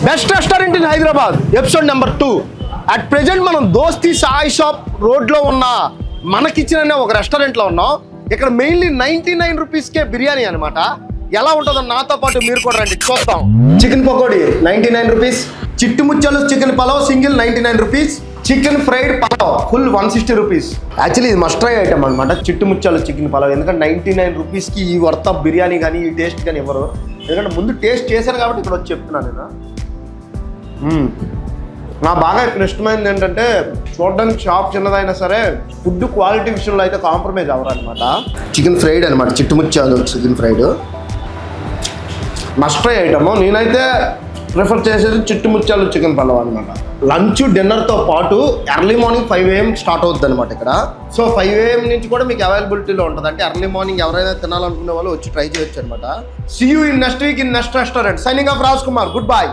Best restaurant in Hyderabad episode number 2. At present మనం దోస్తి Sai shop రోడ్లో ఉన్న మన కిచెన్ అనే ఒక రెస్టారెంట్లో ఉన్నాం. ఇక్కడ మెయిన్లీ 99 రూపీస్కే బిర్యానీ అనమాట. ఎలా ఉంటుందో నాతో పాటు మీరు కూడా రండి చూద్దాం. చికెన్ పకోడీ 99 రూపీస్, చిట్టు ముచ్చలు chicken pulao single 99 rupees, chicken fried pulao full 160 rupees. Actually ఇది మస్ట్ ట్రై ఐటమ్ అనమాట చిట్టు ముచ్చలు చికెన్ పలావ్. ఎందుకంటే 99 రూపీస్కి ఈ వర్త్ ఆఫ్ బిర్యానీ కానీ ఈ టేస్ట్ కానీ ఇవ్వరు. ఎందుకంటే ముందు టేస్ట్ చేశాను కాబట్టి ఇక్కడ వచ్చి చెప్తున్నాను నేను. నా బాగా ఇక్కడ ఇష్టమైనది ఏంటంటే చూడడానికి షాప్ చిన్నదైనా సరే ఫుడ్ క్వాలిటీ విషయంలో అయితే కాంప్రమైజ్ అవ్వరనమాట. చికెన్ ఫ్రైడ్ అనమాట, చిట్టుముచ్చాలు chicken fried must try item. నేనైతే ప్రిఫర్ చేసేది చిట్టుముచ్చాలు చికెన్ పలావ్ అనమాట. లంచ్ డిన్నర్తో పాటు ఎర్లీ మార్నింగ్ 5 AM స్టార్ట్ అవుతుంది అనమాట ఇక్కడ. సో 5 AM నుంచి కూడా మీకు అవైలబిలిటీలో ఉంటుంది. అంటే ఎర్లీ మార్నింగ్ ఎవరైనా తినాలనుకునే వాళ్ళు వచ్చి ట్రై చేయొచ్చు అనమాట. See you in next week in next restaurant. Signing off Raj Kumar. Good bye.